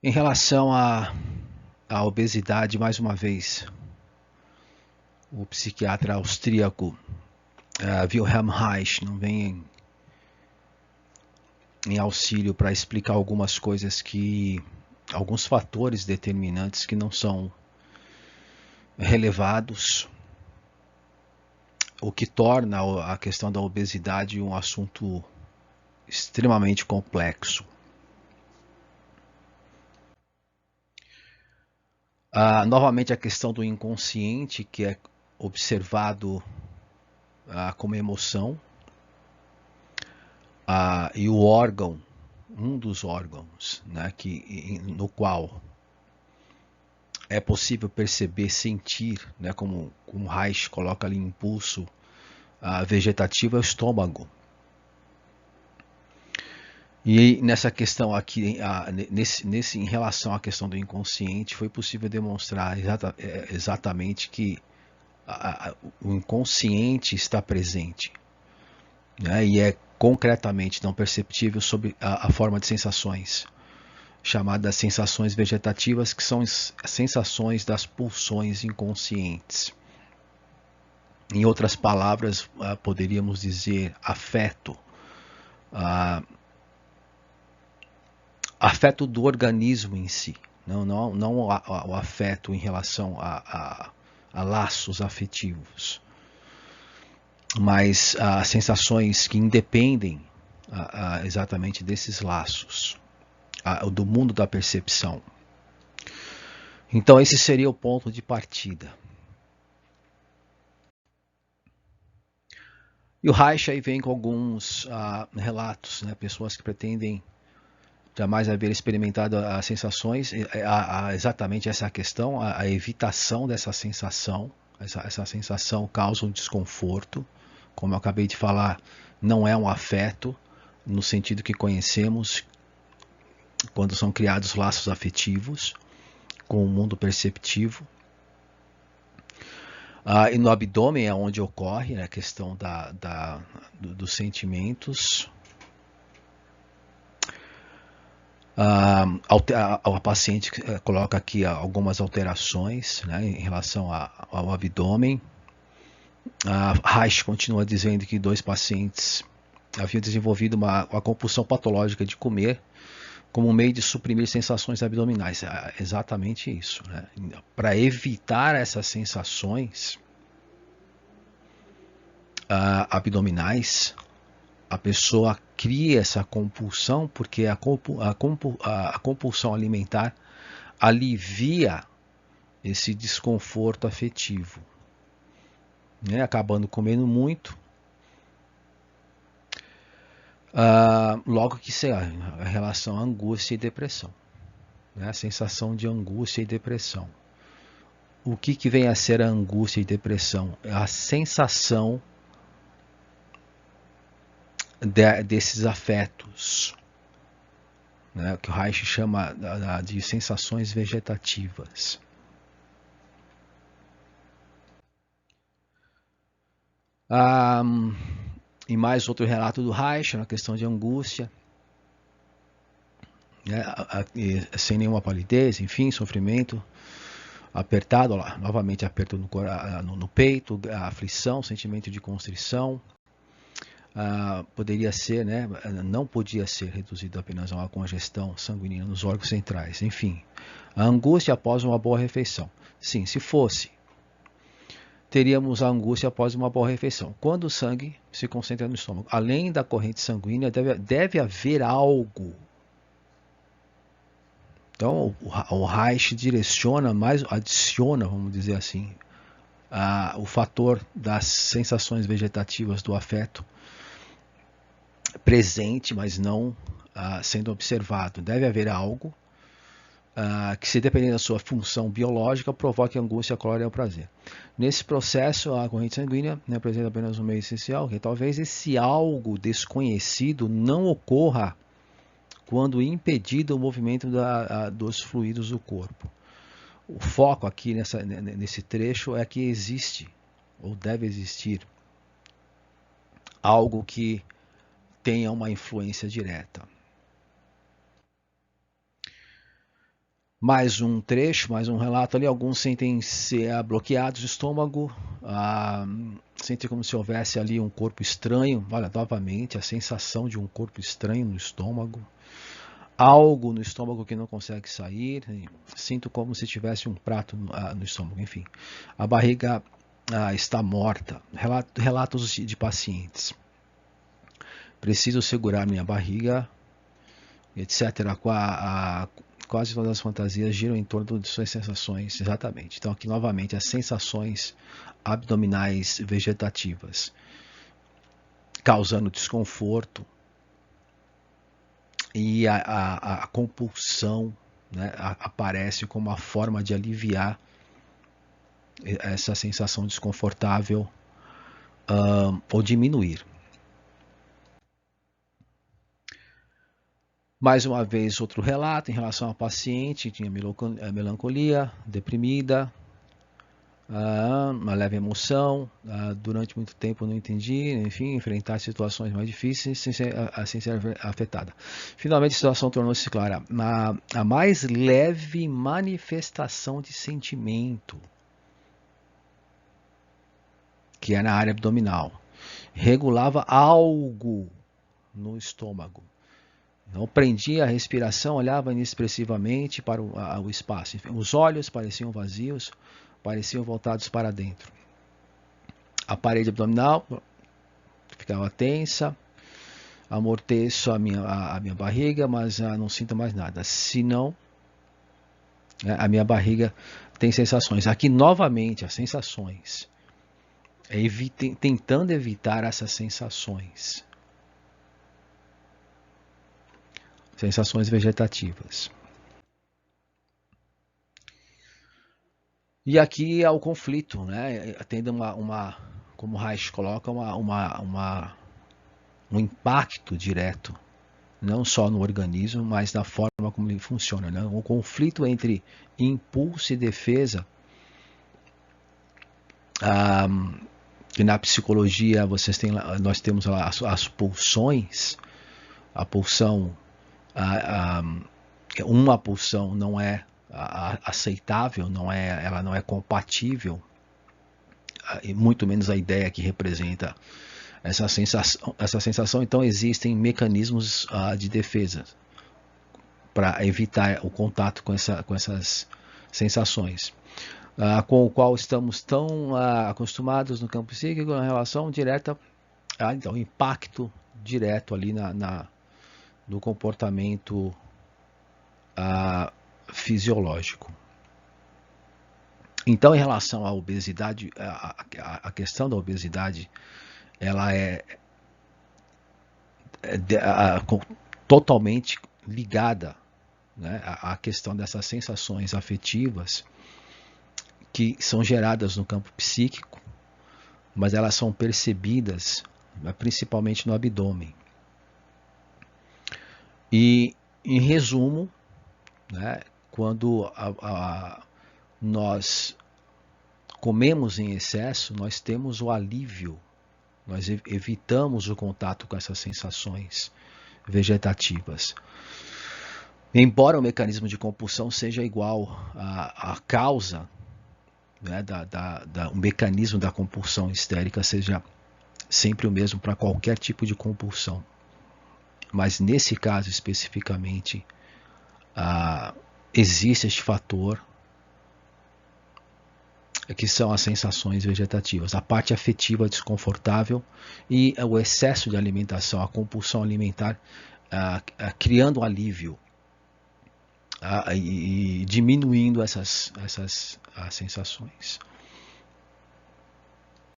Em relação à obesidade, mais uma vez, o psiquiatra austríaco Wilhelm Reich não vem em auxílio para explicar algumas coisas alguns fatores determinantes que não são relevados, o que torna a questão da obesidade um assunto extremamente complexo. Novamente a questão do inconsciente, que é observado como emoção, e o órgão, um dos órgãos, né, no qual é possível perceber, sentir, né, como Reich coloca ali, impulso vegetativo, é o estômago. E nessa questão aqui, em relação à questão do inconsciente, foi possível demonstrar exatamente que o inconsciente está presente, né, e é concretamente não perceptível sob a forma de sensações, chamadas sensações vegetativas, que são as sensações das pulsões inconscientes. Em outras palavras, poderíamos dizer afeto, afeto do organismo em si, não o afeto em relação a laços afetivos, mas sensações que independem exatamente desses laços, do mundo da percepção. Então esse seria o ponto de partida. E o Reich aí vem com alguns relatos, né, pessoas que pretendem jamais haver experimentado as sensações, exatamente essa questão, a evitação dessa sensação. Essa sensação causa um desconforto, como eu acabei de falar, não é um afeto, no sentido que conhecemos, quando são criados laços afetivos com o mundo perceptivo. E no abdômen é onde ocorre a questão dos sentimentos. A paciente coloca aqui algumas alterações, né, em relação ao abdômen. Reich continua dizendo que 2 pacientes haviam desenvolvido uma compulsão patológica de comer como um meio de suprimir sensações abdominais. Exatamente isso, né? Para evitar essas sensações abdominais, a pessoa cria essa compulsão, porque a compulsão alimentar alivia esse desconforto afetivo, né? Acabando comendo muito, logo que sei lá, a relação angústia e depressão, né? A sensação de angústia e depressão. O que vem a ser a angústia e depressão? É a sensação desses afetos, né, que o Reich chama de sensações vegetativas. E mais outro relato do Reich, na questão de angústia, né, sem nenhuma palidez, enfim, sofrimento, apertado, lá, novamente aperto no peito, a aflição, sentimento de constrição. Poderia ser, né, não podia ser reduzido apenas a uma congestão sanguínea nos órgãos centrais. Enfim, a angústia após uma boa refeição. Sim, se fosse, teríamos a angústia após uma boa refeição. Quando o sangue se concentra no estômago, além da corrente sanguínea, deve haver algo. Então, o Reich adiciona, vamos dizer assim, o fator das sensações vegetativas do afeto presente, mas não sendo observado. Deve haver algo que, se dependendo da sua função biológica, provoque angústia, cólera e prazer. Nesse processo, a corrente sanguínea apresenta apenas um meio essencial, que talvez esse algo desconhecido não ocorra quando impedido o movimento dos fluidos do corpo. O foco aqui nesse trecho é que existe, ou deve existir, algo que tenha uma influência direta. Mais um trecho, mais um relato ali. Alguns sentem-se bloqueados no estômago, sentem como se houvesse ali um corpo estranho. Olha, novamente, a sensação de um corpo estranho no estômago. Algo no estômago que não consegue sair. Sinto como se tivesse um prato no estômago. Enfim, a barriga está morta. Relatos de pacientes. Preciso segurar minha barriga, etc. Quase todas as fantasias giram em torno de suas sensações, exatamente. Então aqui novamente as sensações abdominais vegetativas, causando desconforto e a compulsão, né, aparece como uma forma de aliviar essa sensação desconfortável ou diminuir. Mais uma vez, outro relato em relação ao paciente, tinha melancolia, deprimida, uma leve emoção, durante muito tempo não entendi, enfim, enfrentar situações mais difíceis sem ser afetada. Finalmente a situação tornou-se clara, a mais leve manifestação de sentimento, que é na área abdominal, regulava algo no estômago. Então prendia a respiração, olhava inexpressivamente para o espaço. Os olhos pareciam vazios, pareciam voltados para dentro. A parede abdominal ficava tensa, amorteço a minha barriga, mas não sinto mais nada. Se não, a minha barriga tem sensações. Aqui novamente as sensações. Tentando evitar essas sensações. Sensações vegetativas. E aqui é o conflito, né? Tendo como Reich coloca, um impacto direto, não só no organismo, mas na forma como ele funciona, né? O conflito entre impulso e defesa, que na psicologia nós temos lá as pulsões, a pulsão, uma pulsão não é aceitável, ela não é compatível, e muito menos a ideia que representa essa sensação. Então existem mecanismos de defesa para evitar o contato com essas sensações, com o qual estamos tão acostumados no campo psíquico, na relação direta, então impacto direto ali no comportamento fisiológico. Então, em relação à obesidade, a questão da obesidade, ela é totalmente ligada, né, à questão dessas sensações afetivas que são geradas no campo psíquico, mas elas são percebidas, né, principalmente no abdômen. E, em resumo, né, quando nós comemos em excesso, nós temos o alívio, nós evitamos o contato com essas sensações vegetativas. Embora o mecanismo de compulsão seja igual, a causa, né, o mecanismo da compulsão histérica seja sempre o mesmo para qualquer tipo de compulsão. Mas nesse caso especificamente, existe este fator que são as sensações vegetativas, a parte afetiva desconfortável e o excesso de alimentação, a compulsão alimentar, criando um alívio e diminuindo essas sensações.